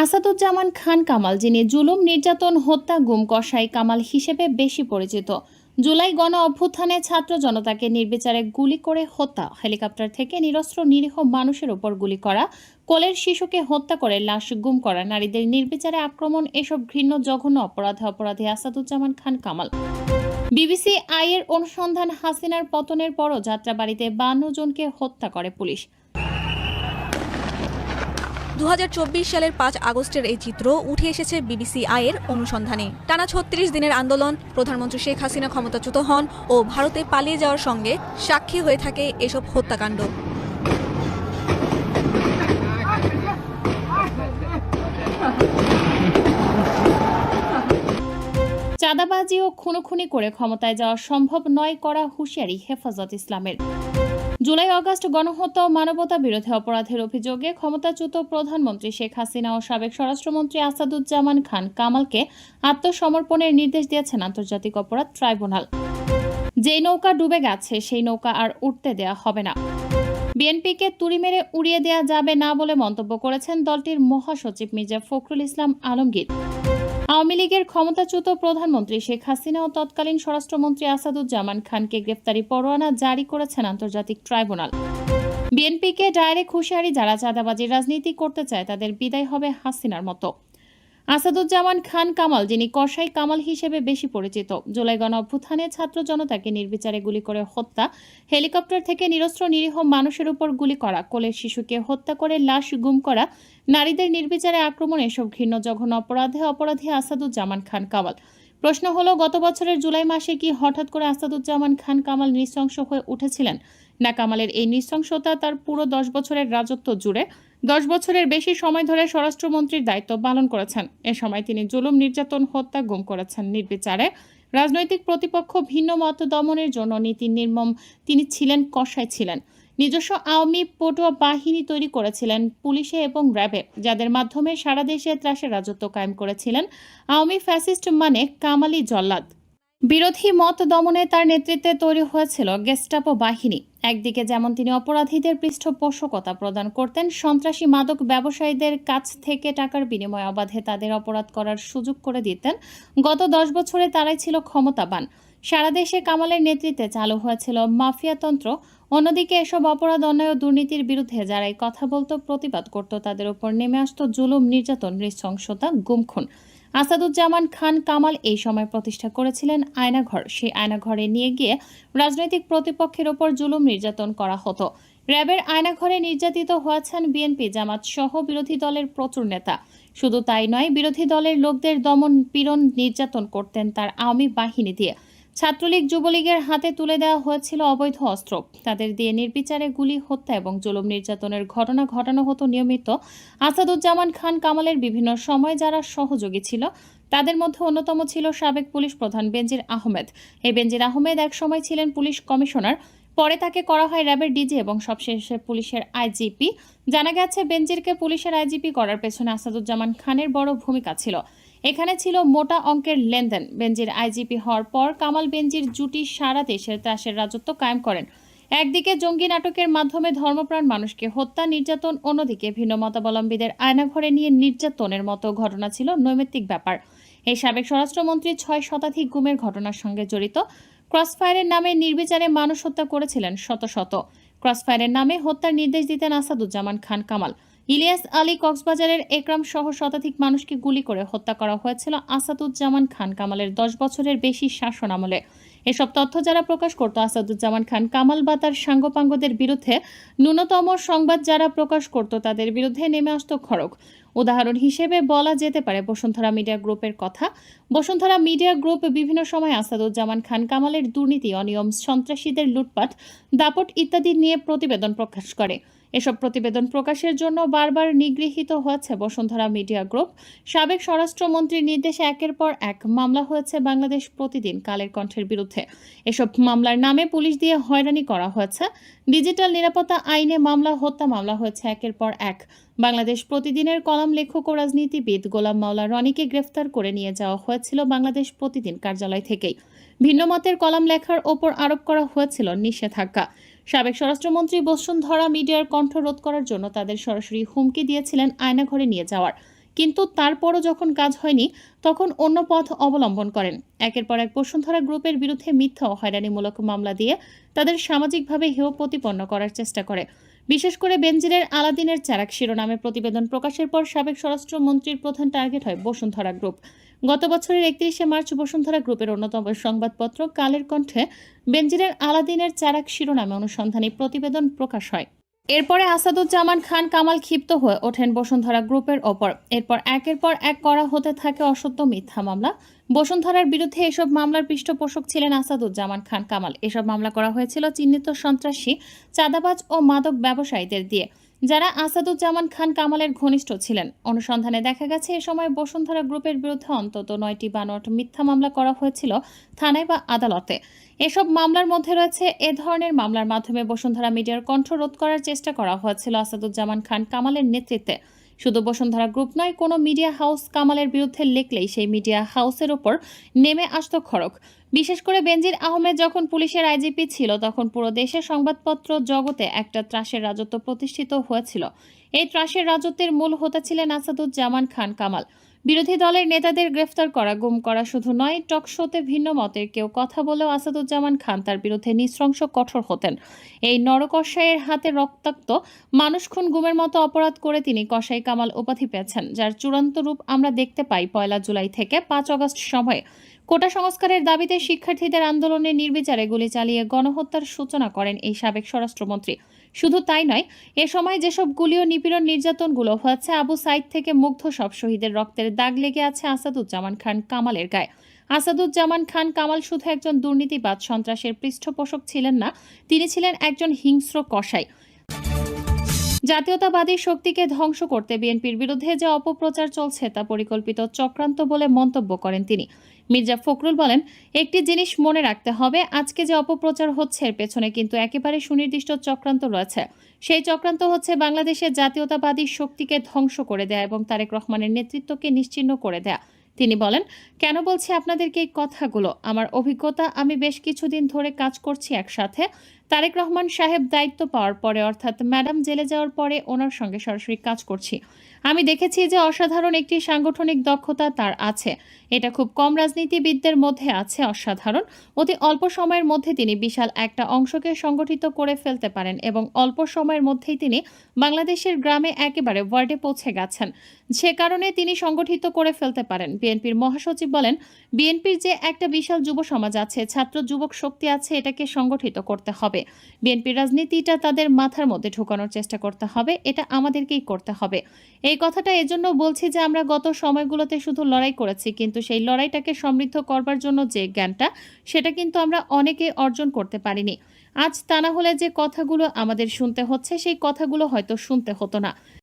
আসাদুজ্জামান খান কামাল, যিনি জুলুম, নির্যাতন, হত্যা, গুম, কসাই কামাল হিসেবে বেশি পরিচিত, জুলাই গণ অভ্যুত্থানে ছাত্র জনতাকে নির্বিচারে গুলি করে হত্যা, হেলিকপ্টার থেকে নিরস্ত্র নিরীহ মানুষের উপর গুলি করা, কোলের শিশুকে হত্যা করে লাশ গুম করা, নারীদের নির্বিচারে আক্রমণ, এসব ঘৃণ্য জঘন্য অপরাধী আসাদুজ্জামান খান কামাল। বিবিসি আইয়ের অনুসন্ধান, হাসিনার পতনের পরও যাত্রাবাড়িতে 52 জনকে হত্যা করে পুলিশ। 2024 সালের 5 আগস্টের এই চিত্র উঠে এসেছে বিবিসি আইয়ের অনুসন্ধানে। টানা 36 দিনের আন্দোলন, প্রধানমন্ত্রী শেখ হাসিনা ক্ষমতাচ্যুত হন ও ভারতে পালিয়ে যাওয়ার সঙ্গে সাক্ষী হয়ে থাকে এসব হত্যাকাণ্ড। চাঁদাবাজি ও খুনোখুনি করে ক্ষমতায় যাওয়া সম্ভব নয়, করা হুঁশিয়ারি হেফাজত ইসলামের। জুলাই আগস্ট গণহত্যা ও মানবতা বিরোধী অপরাধের অভিযোগে ক্ষমতাচ্যুত প্রধানমন্ত্রী শেখ হাসিনা ও সাবেক স্বরাষ্ট্রমন্ত্রী আসাদুজ্জামান খান কামালকে আত্মসমর্পণের নির্দেশ দিয়েছেন আন্তর্জাতিক অপরাধ ট্রাইব্যুনাল। যেই নৌকা ডুবে গেছে সেই নৌকা আর উঠতে দেয়া হবে না। বিএনপিকে তুড়ি মেরে উড়িয়ে দেয়া যাবে না বলে মন্তব্য করেছেন দলটির মহাসচিব মির্জা ফখরুল ইসলাম আলমগীর। আওয়ামী লীগের ক্ষমতাচ্যুত প্রধানমন্ত্রী শেখ হাসিনা ও তৎকালীন স্বরাষ্ট্রমন্ত্রী আসাদুজ্জামান খানকে গ্রেফতারি পরোয়ানা জারি করেছেন আন্তর্জাতিক ট্রাইব্যুনাল। বিএনপিকে ডাইরেক্ট হুঁশিয়ারি, যারা চাঁদাবাজির রাজনীতি করতে চায় তাদের বিদায় হবে হাসিনার মতো। আসাদুজ্জামান খান কামাল, যিনি কসাই কামাল হিসেবে বেশি পরিচিত, জুলাই গণ অভ্যুত্থানে ছাত্র জনতাকে নির্বিচারে গুলি করে হত্যা, হেলিকপ্টার থেকে নিরস্ত্র নিরীহ মানুষের উপর গুলি করা, কোলের শিশুকে হত্যা করে লাশ গুম করা, নারীদের নির্বিচারে আক্রমণ, এসব ঘৃণ্য জঘন্য অপরাধী আসাদুজ্জামান খান কামাল। প্রশ্ন হলো, গত বছরের জুলাই মাসে কি হঠাৎ করে আসাদুজ্জামান খান কামাল নৃশংস হয়ে উঠেছিলেন, না কামালের এই নৃশংসতা তার পুরো 10 বছরের রাজত্ব জুড়ে 10 বছরের বেশি সময় ধরে স্বরাষ্ট্রমন্ত্রীর দায়িত্ব পালন করেছেন? এ সময় তিনি জুলুম, নির্যাতন, হত্যা, গুম করেছেন নির্বিচারে। রাজনৈতিক প্রতিপক্ষ ভিন্ন মত দমনের জন্য নীতি নির্মম তিনি ছিলেন, কসাই ছিলেন। নিজস্ব আওয়ামী পটুয়া বাহিনী তৈরি করেছিলেন পুলিশে এবং র্যাবে, যাদের মাধ্যমে সারা দেশে ত্রাসের রাজত্ব কায়েম করেছিলেন আওয়ামী ফ্যাসিস্ট মানে কামালি জল্লাদ। বিরোধী মত দমনে তার নেতৃত্বে তৈরি হয়েছিল গেস্টাপো বাহিনী। একদিকে যেমন তিনি অপরাধীদের পৃষ্ঠপোষকতা প্রদান করতেন, সন্ত্রাসী মাদক ব্যবসায়ীদের কাছ থেকে টাকার বিনিময়ে অবাধে তাদের অপরাধ করার সুযোগ করে দিতেন। গত 10 বছরে তারাই ছিল ক্ষমতাবান। সারা দেশে কামালের নেতৃত্বে চালু হয়েছিল মাফিয়াতন্ত্র। অন্যদিকে এসব অপরাধ, অন্যায় ও দুর্নীতির বিরুদ্ধে যারাই কথা বলতো, প্রতিবাদ করত, তাদের উপর নেমে আসত জুলুম, নির্যাতন, নৃশংসতা, গুমখুন। আসাদুজ্জামান খান কামাল এই সময় প্রতিষ্ঠা করেছিলেন আয়নাঘর। সেই আয়নাঘরে নিয়ে গিয়ে রাজনৈতিক প্রতিপক্ষের ওপর জুলুম, নির্যাতন করা হতো। র্যাবের আয়নাঘরে নির্যাতিত হয়েছেন বিএনপি, জামাত সহ বিরোধী দলের প্রচুর নেতা। শুধু তাই নয়, বিরোধী দলের লোকদের দমন, পীড়ন, নির্যাতন করতেন তার আওয়ামী বাহিনী দিয়ে। ছাত্রলীগ, যুবলীগের হাতে তুলে দেওয়া হয়েছিল অবৈধ অস্ত্র। তাদের দিয়ে নির্বিচারে গুলি, হত্যা এবং জুলুম, নির্যাতনের ঘটনা ঘটানো হতো নিয়মিত। আসাদুজ্জামান খান কামালের বিভিন্ন সময় যারা সহযোগী ছিল, তাদের মধ্যে অন্যতম ছিল সাবেক পুলিশ প্রধান বেনজির আহমেদ। এই বেনজির আহমেদ এক সময় ছিলেন পুলিশ কমিশনার, পরে তাকে করা হয় র্যাবের ডিজি এবং সবশেষে পুলিশের আইজিপি। জানা গেছে, বেনজিরকে পুলিশের আইজিপি করার পেছনে আসাদুজ্জামান খানের বড় ভূমিকা ছিল। এখানে ছিল মোটা অঙ্কের লেনদেন। বেনজির আইজিপি হওয়ার পর কামাল বেনজির জুটি সারা দেশের ত্রাসের রাজত্ব কায়েম করেন। একদিকে জঙ্গি নাটকের মাধ্যমে ধর্মপ্রাণ মানুষকে হত্যা, নির্যাতন, অন্যদিকে ভিন্ন মতাবলম্বীদের আয়নাঘরে নিয়ে নির্যাতনের মতো ঘটনা ছিল নৈমিত্তিক ব্যাপার। এই সাবেক স্বরাষ্ট্রমন্ত্রী 6 শতাধিক গুমের ঘটনার সঙ্গে জড়িত। ক্রসফায়ারের নামে নির্বিচারে মানুষ হত্যা করেছিলেন শত শত। ক্রসফায়ারের নামে হত্যার নির্দেশ দিতেন আসাদুজ্জামান খান কামাল। ইলিয়াস আলী, কক্সবাজারের একরাম সহ শতাধিক মানুষকে গুলি করে হত্যা করা হয়েছিল আসাদুজ্জামান খান কামালের 10 বছরের বেশি শাসন আমলে। এসব তথ্য যারা প্রকাশ করত আসাদুজ্জামান খান কামাল বা তার সাঙ্গপাঙ্গদের বিরুদ্ধে, ন্যূনতম সংবাদ যারা প্রকাশ করত তাদের বিরুদ্ধে নেমে আসত খড়গ। উদাহরণ হিসেবে বলা যেতে পারে বসুন্ধরা মিডিয়া গ্রুপের কথা। বসুন্ধরা মিডিয়া গ্রুপ বিভিন্ন সময় আসাদুজ্জামান খান কামালের দুর্নীতি, অনিয়ম, সন্ত্রাসীদের লুটপাট, দাপট ইত্যাদি নিয়ে প্রতিবেদন প্রকাশ করে। এসব প্রতিবেদন প্রকাশের জন্য বারবার নিগৃহীত হয়েছে বসুন্ধরা মিডিয়া গ্রুপ। সাবেক স্বরাষ্ট্রমন্ত্রীর নির্দেশে একের পর এক মামলা হয়েছে বাংলাদেশ প্রতিদিন, কালের কণ্ঠের বিরুদ্ধে। এসব মামলার নামে পুলিশ দিয়ে হয়রানি করা হয়েছে। ডিজিটাল নিরাপত্তা আইনে মামলা, হত্যা মামলা হয়েছে একের পর এক। বাংলাদেশ প্রতিদিনের কলাম লেখক ও রাজনীতিবিদ গোলাম মাওলা রনিকে গ্রেফতার করে নিয়ে যাওয়া হয়েছিল বাংলাদেশ প্রতিদিন কার্যালয় থেকেই। ভিন্ন মতের কলাম লেখার ওপর আরোপ করা হয়েছিল নিষেধাজ্ঞা। সাবেক স্বরাষ্ট্রমন্ত্রী বসুন্ধরা মিডিয়ার কণ্ঠ রোধ করার জন্য তাদের সরাসরি হুমকি দিয়েছিলেন আয়নাঘরে নিয়ে যাওয়ার, কিন্তু তারপরও যখন কাজ হয়নি তখন অন্য পথ অবলম্বন করেন। একের পর এক বসুন্ধরা গ্রুপের বিরুদ্ধে মিথ্যা ও হয়রানিমূলক মামলা দিয়ে তাদের সামাজিকভাবে হেয় প্রতিপন্ন করার চেষ্টা করে। বিশেষ করে বেনজিরের আলাদিনের চেরাগ শিরোনামে প্রতিবেদন প্রকাশের পর সাবেক স্বরাষ্ট্রমন্ত্রীর প্রধান টার্গেট হয় বসুন্ধরা গ্রুপ। গত বছরের ৩১শে মার্চ বসুন্ধরা গ্রুপের অন্যতম সংবাদপত্র কালের কণ্ঠে বেনজিরের আলাদিনের চেরাগ শিরোনামে অনুসন্ধানী প্রতিবেদন প্রকাশ হয়। এরপরে আসাদুজ্জামান খান কামাল ক্ষিপ্ত হয়ে ওঠেন বসুন্ধরা গ্রুপের ওপর। এরপর একের পর এক করা হতে থাকে অসত্য মিথ্যা মামলা। বসুন্ধরার বিরুদ্ধে এসব মামলার পৃষ্ঠপোষক ছিলেন আসাদুজ্জামান খান কামাল। এসব মামলা করা হয়েছিল চিহ্নিত সন্ত্রাসী, চাঁদাবাজ ও মাদক ব্যবসায়ীদের দিয়ে, যারা আসাদুজ্জামান খান কামালের ঘনিষ্ঠ ছিলেন। অনুসন্ধানে দেখা গেছে এ সময় বসুন্ধরা গ্রুপের বিরুদ্ধে অন্তত ৯টি বানোয়াট মিথ্যা মামলা করা হয়েছিল থানায় বা আদালতে। এসব মামলার মধ্যে রয়েছে এ ধরনের মামলার মাধ্যমে বসুন্ধরা মিডিয়ার কণ্ঠ রোধ করার চেষ্টা করা হয়েছিল আসাদুজ্জামান খান কামালের নেতৃত্বে। শুধু বসুন্ধরা গ্রুপ নয়, কোনো মিডিয়া হাউস কামালের বিরুদ্ধে লিখলেই সেই মিডিয়া হাউসের ওপর নেমে আসত খড়গ। বিশেষ করে বেনজির আহমেদ যখন পুলিশের আইজিপি ছিল তখন পুরো দেশের সংবাদপত্র জগতে একটা ত্রাসের রাজত্ব প্রতিষ্ঠিত হয়েছিল। এই ত্রাসের রাজত্বের মূল হোতা ছিলেন আসাদুজ্জামান খান কামাল। বিরোধী দলের নেতাদের গ্রেফতার করা, গুম করা শুধু নয়, টক শোতে ভিন্ন মতের কেউ কথা বলেও আসাদুজ্জামান খান তার বিরুদ্ধে নৃশংস কঠোর হতেন। এই নরকসাইয়ের হাতে রক্তাক্ত মানুষ খুন গুমের মতো অপরাধ করে তিনি কসাই কামাল উপাধি পেয়েছেন, যার চূড়ান্ত রূপ আমরা দেখতে পাই ১ জুলাই থেকে ৫ আগস্ট সময়ে। কোটা সংস্কারের দাবিতে শিক্ষার্থীদের আন্দোলনে নির্বিচারে গুলি চালিয়ে গণহত্যার সূচনা করেন এই সাবেক স্বরাষ্ট্রমন্ত্রী। শুধু তাই নয়, এ সময় যেসব গুলি ও নিপীড়ন নির্যাতনগুলো হয়েছে, আবু সাইদ থেকে মুগ্ধ সব শহীদের রক্তের দাগ লেগে আছে আসাদুজ্জামান খান কামালের গায়ে। আসাদুজ্জামান খান কামাল শুধু একজন দুর্নীতিবাদ, সন্ত্রাসের পৃষ্ঠপোষক ছিলেন না, তিনি ছিলেন একজন হিংস্র কসাই। জাতীয়তাবাদী শক্তিকে ধ্বংস করতে বিএনপির বিরুদ্ধে যে অপপ্রচার চলছে তা পরিকল্পিত চক্রান্ত বলে মন্তব্য করেন তিনি। মির্জা ফখরুল বলেন, একটি জিনিস মনে রাখতে হবে, আজকে যে অপপ্রচার হচ্ছে এর পেছনে কিন্তু একেবারে সুনির্দিষ্ট চক্রান্ত রয়েছে। সেই চক্রান্ত হচ্ছে বাংলাদেশের জাতীয়তাবাদী শক্তিকে ধ্বংস করে দেয়া এবং তারেক রহমানের নেতৃত্বকে নিশ্চিহ্ন করে দেয়া। তিনি বলেন, কেন বলছি আপনাদেরকে এই কথাগুলো? আমার অভিজ্ঞতা, আমি বেশ কিছুদিন ধরে কাজ করছি একসাথে। তারেক রহমান সাহেব দায়িত্ব পাওয়ার পরে, অর্থাৎ ম্যাডাম জেলে যাওয়ার পরে ওনার সঙ্গে সরাসরি কাজ করছি। আমি দেখেছি যে অসাধারণ একটি সাংগঠনিক দক্ষতা তার আছে। এটা খুব কম রাজনীতিবিদদের মধ্যে আছে। অসাধারণ। অতি অল্প সময়ের মধ্যে তিনি বিশাল একটা অংশকে সংগঠিত করে ফেলতে পারেন এবং অল্প সময়ের মধ্যেই তিনি বাংলাদেশের গ্রামে একেবারে ওয়ার্ডে পৌঁছে গেছেন। সে কারণে তিনি সংগঠিত করে ফেলতে পারেন। বিএনপির মহাসচিব বলেন, বিএনপির যে একটা বিশাল যুব সমাজ আছে, ছাত্র যুবক শক্তি আছে, এটাকে সংগঠিত করতে হবে। বিএনপির রাজনীতিটা তাদের মাথার মধ্যে ঢোকানোর চেষ্টা করতে হবে। এটা আমাদেরকেই করতে হবে। এই কথাটা এজন্য বলছি যে আমরা গত সময়গুলোতে শুধু লড়াই করেছি, কিন্তু সেই লড়াইটাকে সমৃদ্ধ করবার জন্য যে জ্ঞানটা, সেটা কিন্তু আমরা অনেকে অর্জন করতে পারিনি। আজ তা না হলে যে কথাগুলো আমাদের শুনতে হচ্ছে, সেই কথাগুলো হয়তো শুনতে হতো না।